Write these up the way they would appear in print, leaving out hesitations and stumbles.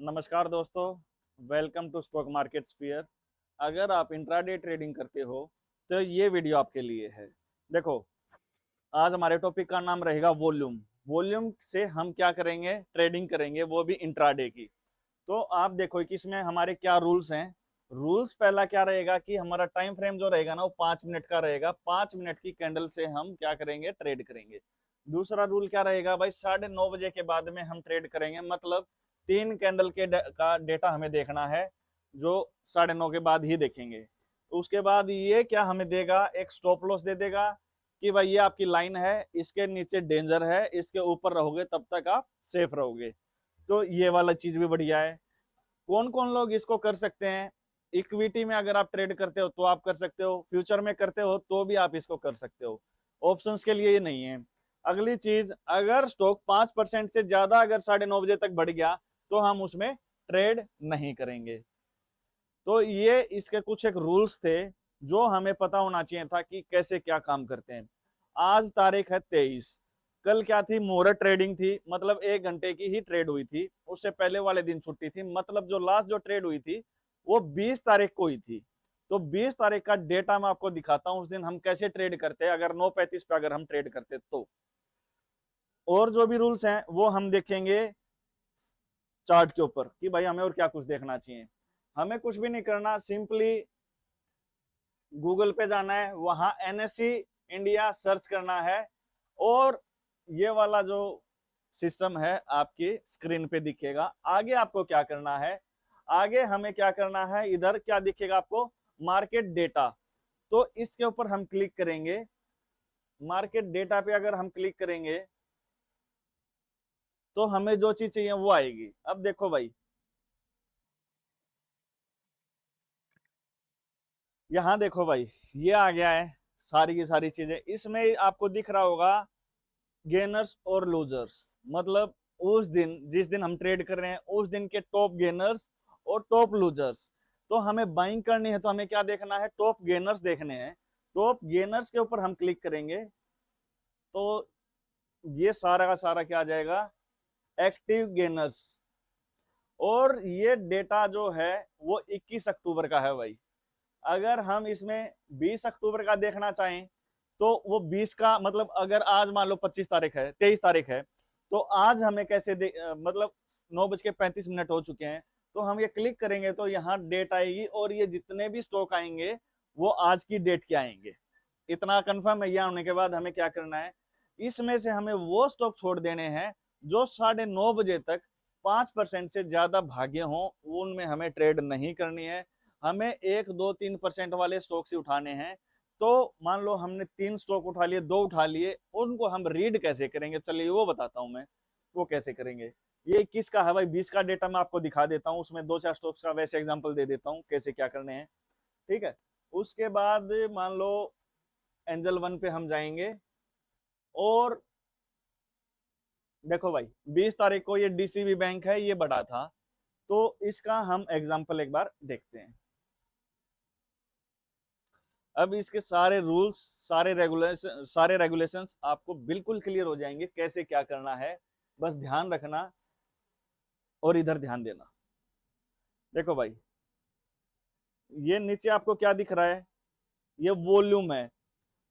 नमस्कार दोस्तों, welcome to stock market sphere. अगर आप इंट्राडे ट्रेडिंग करते हो तो ये वीडियो आपके लिए है। देखो, आज हमारे टॉपिक का नाम रहेगा वॉल्यूम। वॉल्यूम से हम क्या करेंगे? ट्रेडिंग करेंगे, वो भी इंट्राडे की। तो आप देखो कि इसमें हमारे क्या रूल्स हैं। रूल्स पहला क्या रहेगा कि हमारा टाइम फ्रेम जो रहेगा ना वो 5 मिनट का रहेगा। 5 मिनट की कैंडल से हम क्या करेंगे? ट्रेड करेंगे। दूसरा रूल क्या रहेगा भाई? 9:30 बजे के बाद में हम ट्रेड करेंगे, मतलब 3 कैंडल का डेटा हमें देखना है, जो 9:30 के बाद ही देखेंगे। उसके बाद ये क्या हमें देगा? एक स्टॉप लॉस दे देगा कि भाई ये आपकी लाइन है, इसके नीचे डेंजर है, इसके ऊपर रहोगे तब तक आप सेफ रहोगे। तो ये वाला चीज भी बढ़िया है। कौन कौन लोग इसको कर सकते हैं? इक्विटी में अगर आप ट्रेड करते हो तो आप कर सकते हो, फ्यूचर में करते हो तो भी आप इसको कर सकते हो। ऑप्शंस के लिए ये नहीं है। अगली चीज, अगर स्टॉक 5% से ज्यादा अगर 9:30 बजे तक बढ़ गया तो हम उसमें ट्रेड नहीं करेंगे। तो ये इसके कुछ एक रूल्स थे जो हमें पता होना चाहिए था कि कैसे क्या काम करते हैं। आज तारीख है 23। कल क्या थी? मुहूर्त ट्रेडिंग थी, मतलब 1 घंटे की ही ट्रेड हुई थी। उससे पहले वाले दिन छुट्टी थी, मतलब जो लास्ट जो ट्रेड हुई थी वो 20 तारीख को हुई थी। तो 20 तारीख का डेटा मैं आपको दिखाता हूं, उस दिन हम कैसे ट्रेड करते हैं अगर 9:35 पे अगर हम ट्रेड करते तो। और जो भी रूल्स हैं वो हम देखेंगे चार्ट के ऊपर कि भाई हमें और क्या कुछ देखना चाहिए। हमें कुछ भी नहीं करना, सिंपली गूगल पे जाना है, वहां एनएससी इंडिया सर्च करना है और ये वाला जो सिस्टम है आपकी स्क्रीन पे दिखेगा। आगे आपको क्या करना है? आगे हमें क्या करना है? इधर क्या दिखेगा आपको? Market data. तो इसके ऊपर हम क्लिक करेंगे। मार्केट डेटा पे अगर हम क्लिक करेंगे तो हमें जो चीज चाहिए वो आएगी। अब देखो भाई, यहां देखो भाई, ये आ गया है सारी की सारी चीजें। इसमें आपको दिख रहा होगा गेनर्स और लूजर्स, मतलब उस दिन जिस दिन हम ट्रेड कर रहे हैं उस दिन के टॉप गेनर्स और टॉप लूजर्स। तो हमें बाइंग करनी है तो हमें क्या देखना है? टॉप गेनर्स देखने हैं। टॉप गेनर्स के ऊपर हम क्लिक करेंगे तो ये सारा का सारा क्या आ जाएगा? Active gainers. और ये डेटा जो है वो 21 अक्टूबर का है भाई। अगर हम इसमें 20 अक्टूबर का देखना चाहें तो वो 20 का, मतलब अगर आज मान लो 25 तारीख है, 23 तारीख है, तो आज हमें कैसे मतलब 9:35 हो चुके हैं। तो हम ये क्लिक करेंगे तो यहाँ डेट आएगी और ये जितने भी स्टॉक आएंगे वो आज की डेट के आएंगे। इतना कंफर्म है। यह होने के बाद हमें क्या करना है? इसमें से हमें वो स्टॉक छोड़ देने हैं जो 9:30 बजे तक 5% से ज्यादा भागे हों, उनमें हमें ट्रेड नहीं करनी है। हमें 1 2 3% वाले स्टॉक से उठाने हैं। तो मान लो हमने 3 स्टॉक उठा लिए, 2 उठा लिए, उनको हम रीड कैसे करेंगे चलिए वो बताता हूं मैं। वो कैसे करेंगे? ये 21 का है भाई, 20 का डेटा मैं आपको दिखा देता हूं, उसमें 2 4 स्टॉक्स का वैसे एग्जांपल दे देता हूं कैसे क्या करने हैं। ठीक है। उसके बाद मान लो एंजल वन पे हम जाएंगे और देखो भाई 20 तारीख को ये डीसीबी बैंक है, ये बड़ा था। तो इसका हम एग्जांपल एक बार देखते हैं। अब इसके सारे रूल्स, सारे रेगुलेशंस आपको बिल्कुल क्लियर हो जाएंगे कैसे क्या करना है। बस ध्यान रखना और इधर ध्यान देना। देखो भाई, ये नीचे आपको क्या दिख रहा है? ये वॉल्यूम है।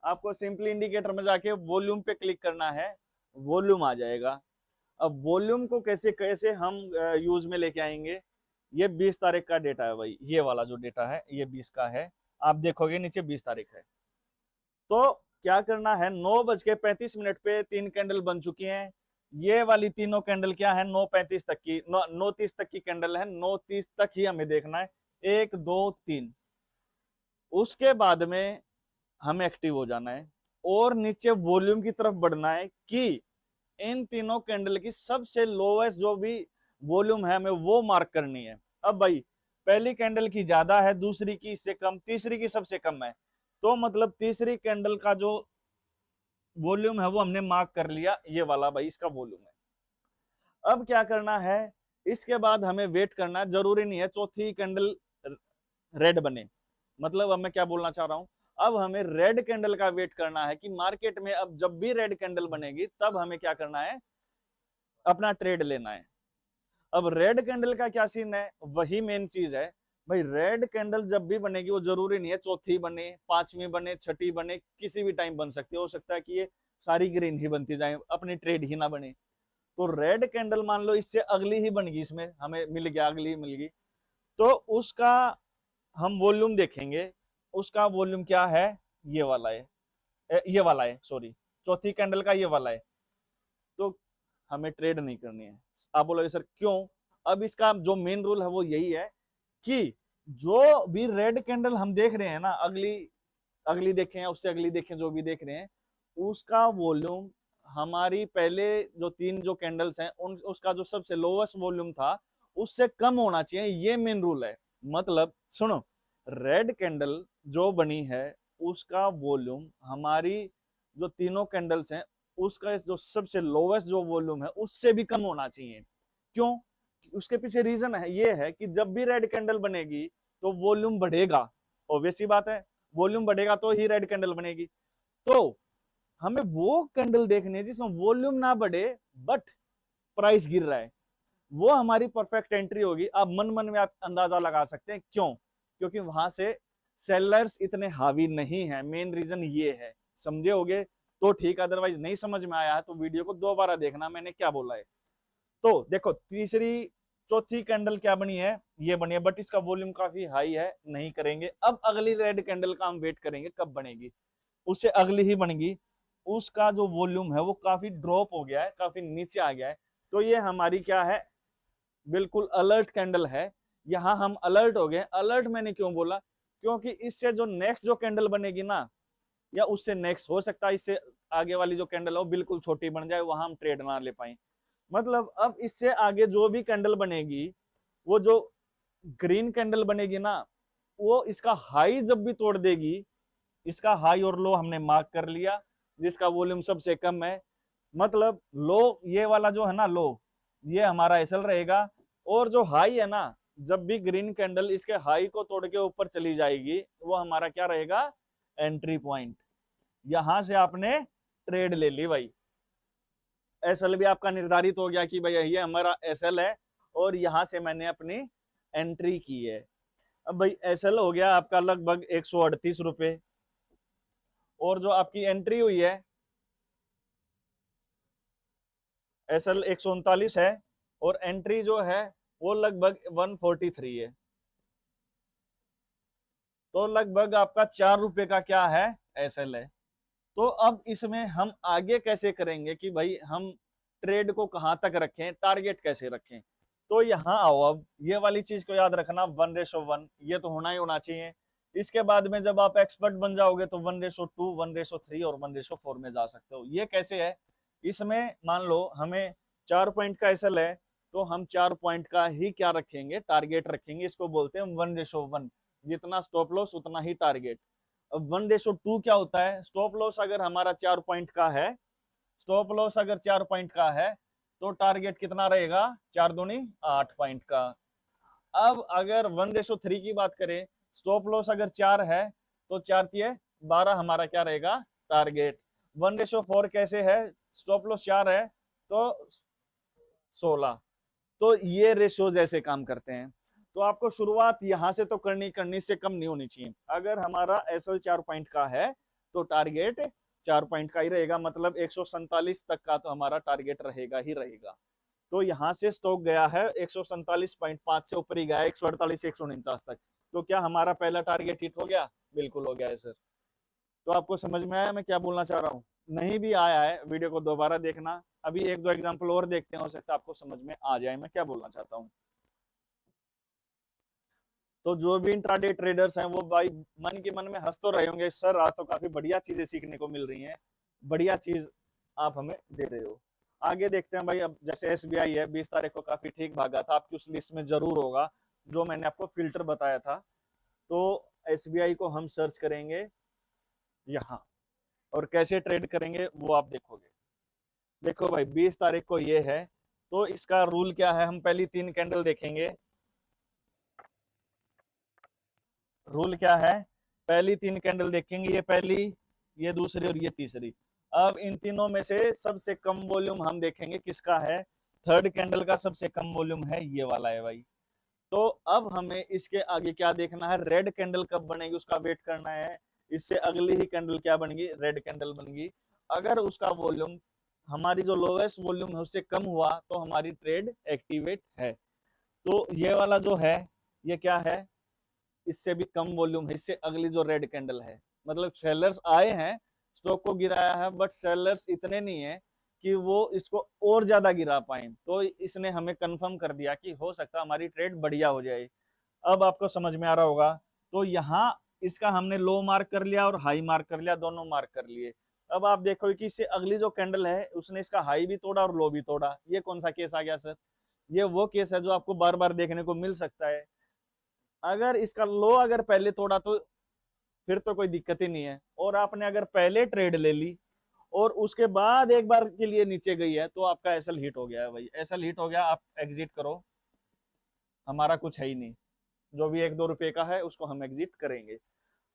आपको सिंपली इंडिकेटर में जाके वॉल्यूम पे क्लिक करना है, वॉल्यूम आ जाएगा। अब वॉल्यूम को कैसे कैसे हम यूज में लेके आएंगे? ये 20 तारीख का डेटा है भाई, ये वाला जो डेटा है ये 20 का है। आप देखोगे नीचे 20 तारीख है। तो क्या करना है? 9:35 पे 3 कैंडल बन चुकी हैं। ये वाली तीनों कैंडल क्या है? 9:35 तक की, 9:30 तक की कैंडल है। 9:30 तक ही हमें देखना है, 1 2 3। उसके बाद में हमें एक्टिव हो जाना है और नीचे वॉल्यूम की तरफ बढ़ना है कि इन तीनों कैंडल की सबसे लोएस्ट जो भी वॉल्यूम है हमें वो मार्क करनी है। अब भाई पहली कैंडल की ज्यादा है, दूसरी की इससे कम, तीसरी की सबसे कम है। तो मतलब तीसरी कैंडल का जो वॉल्यूम है वो हमने मार्क कर लिया, ये वाला भाई इसका वॉल्यूम है। अब क्या करना है? इसके बाद हमें वेट करना है। जरूरी नहीं है चौथी कैंडल रेड बने, मतलब अब मैं क्या बोलना चाह रहा हूं, अब हमें रेड कैंडल का वेट करना है कि मार्केट में अब जब भी रेड कैंडल बनेगी तब हमें क्या करना है? अपना ट्रेड लेना है। अब रेड कैंडल का क्या सीन है, वही मेन चीज है भाई। रेड कैंडल जब भी बनेगी, वो जरूरी नहीं है चौथी बने, पांचवी बने, छठी बने, किसी भी टाइम बन सकती है। हो सकता है कि ये सारी ग्रीन ही बनती जाए, अपनी ट्रेड ही ना बने। तो रेड कैंडल मान लो इससे अगली ही बन गई, इसमें हमें मिल गया, अगली मिल गई, तो उसका हम वॉल्यूम देखेंगे। उसका वॉल्यूम क्या है, ये वाला है, ये वाला है सॉरी, चौथी कैंडल का ये वाला है। तो हमें ट्रेड नहीं करनी है। आप बोलोगे सर क्यों? अब इसका जो मेन रूल है वो यही है कि जो भी रेड कैंडल हम देख रहे हैं ना, अगली अगली देखें या उससे अगली देखें, जो भी देख रहे हैं, उसका वॉल्यूम हमारी पहले जो तीन जो कैंडल्स हैं उन उसका जो सबसे लोवेस्ट वॉल्यूम था उससे कम होना चाहिए। ये मेन रूल है। मतलब सुनो, रेड कैंडल जो बनी है उसका वॉल्यूम हमारी जो तीनों कैंडल्स हैं उसका जो सबसे लोवेस्ट जो वॉल्यूम है उससे भी कम होना चाहिए। क्यों? उसके पीछे रीजन है, ये है कि जब भी रेड कैंडल बनेगी तो वॉल्यूम बढ़ेगा। ऑब्वियस सी बात है, वॉल्यूम बढ़ेगा तो ही रेड कैंडल बनेगी। तो हमें वो कैंडल देखनी है जिसमें वॉल्यूम ना बढ़े बट प्राइस गिर रहा है, वो हमारी परफेक्ट एंट्री होगी। अब मन मन में आप अंदाजा लगा सकते हैं क्यों, क्योंकि वहां से सेलर्स इतने हावी नहीं है। मेन रीजन ये है। समझे होगे तो ठीक, अदरवाइज नहीं समझ में आया है तो वीडियो को दोबारा देखना मैंने क्या बोला है। तो देखो तीसरी चौथी कैंडल क्या बनी है, ये बनी है, बट इसका वॉल्यूम काफी हाई है, नहीं करेंगे। अब अगली रेड कैंडल का हम वेट करेंगे कब बनेगी, उससे अगली ही बनेगी। उसका जो वॉल्यूम है वो काफी ड्रॉप हो गया है, काफी नीचे आ गया है। तो ये हमारी क्या है, बिल्कुल अलर्ट कैंडल है। यहां हम अलर्ट हो गए। अलर्ट मैंने क्यों बोला, क्योंकि इससे जो नेक्स्ट जो कैंडल बनेगी ना, या उससे नेक्स्ट हो सकता है इससे आगे वाली जो कैंडल है वो बिल्कुल छोटी बन जाए, वहां हम ट्रेड ना ले पाए। मतलब अब इससे आगे जो भी कैंडल बनेगी, वो जो ग्रीन कैंडल बनेगी ना, वो इसका हाई जब भी तोड़ देगी, इसका हाई और लो हमने मार्क कर लिया, जिसका वॉल्यूम सबसे कम है। मतलब लो ये वाला जो है ना, लो ये हमारा एसएल रहेगा। और जो हाई है ना, जब भी ग्रीन कैंडल इसके हाई को तोड़ के ऊपर चली जाएगी, वो हमारा क्या रहेगा, एंट्री पॉइंट। यहां से आपने ट्रेड ले ली भाई। एसएल भी आपका निर्धारित हो गया कि भाई ये हमारा एसएल है और यहां से मैंने अपनी एंट्री की है। अब भाई एसएल हो गया आपका लगभग 138 रुपए, और जो आपकी एंट्री हुई है एसएल 139 है, और एंट्री जो है वो लगभग 143 है। तो लगभग आपका 4 रुपए का क्या है, एसएल है। तो अब इसमें हम आगे कैसे करेंगे कि भाई हम ट्रेड को कहां तक रखें, टारगेट कैसे रखें। तो यहाँ आओ, अब ये वाली चीज को याद रखना, 1:1 ये तो होना ही होना चाहिए। इसके बाद में जब आप एक्सपर्ट बन जाओगे तो 1:2, 1:3 और 1:4 में जा सकते हो। ये कैसे है, इसमें मान लो हमें 4 पॉइंट का एसएल है, तो हम 4 पॉइंट का ही क्या रखेंगे, टारगेट रखेंगे। इसको बोलते हैं 1:1, जितना स्टॉप लॉस उतना ही टारगेट। अब 1:2 क्या होता है, स्टॉप लॉस अगर हमारा 4 पॉइंट का है, स्टॉप लॉस अगर 4 पॉइंट का है तो टारगेट कितना रहेगा, 4 दूनी 8 पॉइंट का। अब अगर 1:3 की बात करें, स्टॉप लॉस अगर 4 है तो 4 तिये 12 हमारा क्या रहेगा, टारगेट। 1:4 कैसे है, स्टॉप लॉस 4 है तो 16। तो ये रेशियोज ऐसे काम करते हैं। तो आपको शुरुआत यहां से तो करनी से कम नहीं होनी चाहिए। अगर हमारा एसएल 4 पॉइंट का है तो टारगेट 4 पॉइंट का ही रहेगा, मतलब 147 तक का तो हमारा टारगेट रहेगा ही रहेगा। तो यहां से स्टॉक गया है 147.5 से ऊपर ही गया है, 148 149 तक। तो क्या हमारा पहला टारगेट हिट हो गया, बिल्कुल हो गया है सर। तो आपको समझ में आया मैं क्या बोलना चाह रहा हूँ? नहीं भी आया है, वीडियो को दोबारा देखना। अभी एक दो एग्जांपल और देखते हैं, हो सकता है आपको समझ में आ जाए मैं क्या बोलना चाहता हूँ। तो जो भी इंट्राडे ट्रेडर्स हैं वो भाई मन के मन में हंस तो रहे होंगे, सर आज तो काफी बढ़िया चीजें सीखने को मिल रही हैं, बढ़िया चीज आप हमें दे रहे हो। आगे देखते हैं भाई। अब जैसे एसबीआई है, 20 तारीख को काफी ठीक भागा था, आपकी उस लिस्ट में जरूर होगा जो मैंने आपको फिल्टर बताया था। तो एसबीआई को हम सर्च करेंगे यहाँ, और कैसे ट्रेड करेंगे वो आप देखोगे। देखो भाई 20 तारीख को ये है, तो इसका रूल क्या है, हम पहली 3 कैंडल देखेंगे। रूल क्या है, पहली 3 कैंडल देखेंगे, ये पहली, ये दूसरी और ये तीसरी। अब इन तीनों में से सबसे कम वॉल्यूम हम देखेंगे किसका है, थर्ड कैंडल का सबसे कम वॉल्यूम है ये वाला है भाई। तो अब हमें इसके आगे क्या देखना है, रेड कैंडल कब बनेगी उसका वेट करना है। इससे अगली ही कैंडल क्या बनेगी, रेड कैंडल बनेगी। अगर उसका वॉल्यूम हमारी जो लोएस्ट वॉल्यूम है उससे कम हुआ तो हमारी ट्रेड एक्टिवेट है। तो ये वाला जो है ये क्या है, इससे भी कम वॉल्यूम है, इससे अगली जो रेड कैंडल है, मतलब सेलर्स आए हैं, स्टॉक को गिराया है, बट सेलर्स इतने नहीं है कि वो इसको और ज्यादा गिरा पाए। तो इसने हमें कंफर्म कर दिया कि हो सकता है हमारी ट्रेड बढ़िया हो जाए। अब आपको समझ में आ रहा होगा। तो यहाँ इसका हमने लो मार्क कर लिया और हाई मार्क कर लिया, दोनों मार्क कर लिए। अब आप देखो कि इससे अगली जो कैंडल है उसने इसका हाई भी तोड़ा और लो भी तोड़ा। ये कौन सा केस आ गया सर, ये वो केस है जो आपको बार बार देखने को मिल सकता है। अगर इसका लो अगर पहले तोड़ा तो फिर तो कोई दिक्कत ही नहीं है, और आपने अगर पहले ट्रेड ले ली और उसके बाद एक बार के लिए नीचे गई है तो आपका एसएल हिट हो गया है भाई, एसएल हिट हो गया, आप एग्जिट करो, हमारा कुछ है ही नहीं। जो भी 1-2 रुपए का है उसको हम एग्जिट करेंगे।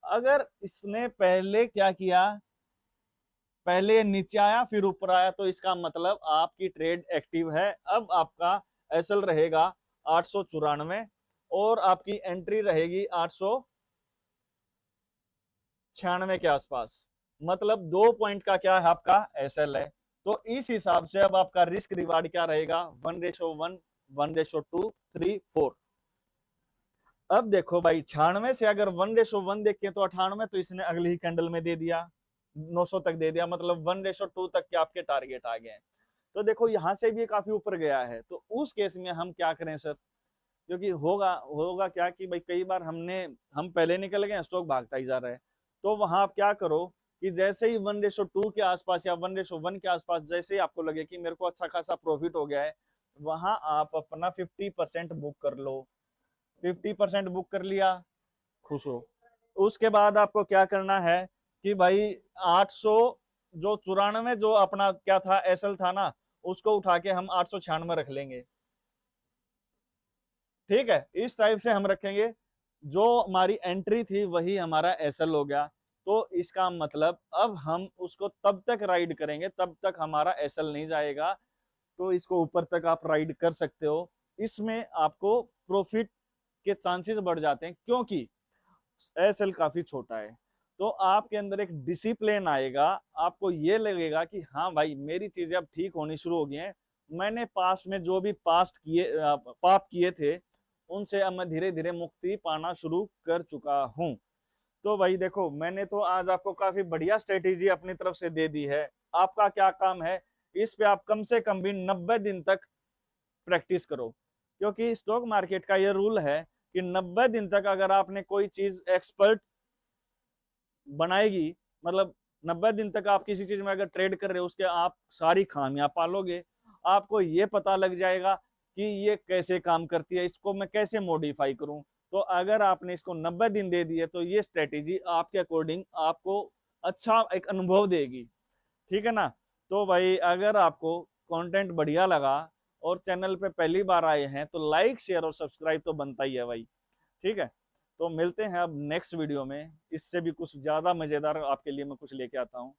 अगर इसने पहले क्या किया, पहले नीचे आया फिर ऊपर आया, तो इसका मतलब आपकी ट्रेड एक्टिव है। अब आपका एसएल रहेगा 894 और आपकी एंट्री रहेगी 896 के आसपास। मतलब 2 पॉइंट का क्या है आपका एसएल है। तो इस हिसाब से अब आपका रिस्क रिवार्ड क्या रहेगा, 1:1, 1:2, 3, 4। अब देखो भाई 96 से अगर 1:1 देखें तो 98, तो इसने अगली ही कैंडल में दे दिया, 900 तक दे दिया, मतलब 1:2 तक के आपके टारगेट आ गए। तो देखो यहां से भी काफी ऊपर गया है। तो उस केस में हम क्या करें सर, क्योंकि होगा होगा क्या कि भाई कई बार हम पहले निकल गए, स्टॉक भागता ही जा रहा है। तो वहां आप क्या करो कि जैसे ही 1:2 के आसपास या 1:1 के आसपास जैसे ही आपको लगे कि मेरे को अच्छा खासा प्रॉफिट हो गया है, वहां आप अपना 50% बुक कर लो। 50% बुक कर लिया, खुश हो। उसके बाद आपको क्या करना है कि भाई 800 जो 94 जो अपना क्या था एसएल था ना, उसको उठा के हम 896 रख लेंगे। ठीक है, इस टाइप से हम रखेंगे। जो हमारी एंट्री थी वही हमारा एसएल हो गया। तो इसका मतलब अब हम उसको तब तक राइड करेंगे तब तक हमारा एसएल नहीं जाएगा। तो इसको ऊपर तक आप राइड कर सकते हो। इसमें आपको प्रॉफिट के चांसेस बढ़ जाते हैं क्योंकि एसएल काफी छोटा है। तो आपके अंदर एक डिसिप्लिन आएगा, आपको ये लगेगा कि हाँ भाई मेरी चीजें अब ठीक होनी शुरू हो गई हैं। मैंने पास्ट में जो भी पाप किए थे उनसे अब मैं धीरे धीरे मुक्ति पाना शुरू कर चुका हूँ। तो भाई देखो मैंने तो आज आपको काफी बढ़िया स्ट्रेटेजी अपनी तरफ से दे दी है। आपका क्या काम है, इस पे आप कम से कम भी 90 दिन तक प्रैक्टिस करो। क्योंकि स्टॉक मार्केट का ये रूल है कि 90 दिन तक अगर आपने कोई चीज एक्सपर्ट बनाएगी, मतलब 90 दिन तक आप किसी चीज में अगर ट्रेड कर रहे हो उसके आप सारी खामियां पालोगे। आपको ये पता लग जाएगा कि ये कैसे काम करती है, इसको मैं कैसे मॉडिफाई करूं। तो अगर आपने इसको 90 दिन दे दिए तो ये स्ट्रेटेजी आपके अकॉर्डिंग आपको अच्छा एक अनुभव देगी। ठीक है ना। तो भाई अगर आपको कंटेंट बढ़िया लगा और चैनल पे पहली बार आए हैं तो लाइक शेयर और सब्सक्राइब तो बनता ही है भाई। ठीक है, तो मिलते हैं अब नेक्स्ट वीडियो में, इससे भी कुछ ज्यादा मजेदार आपके लिए मैं कुछ लेके आता हूँ।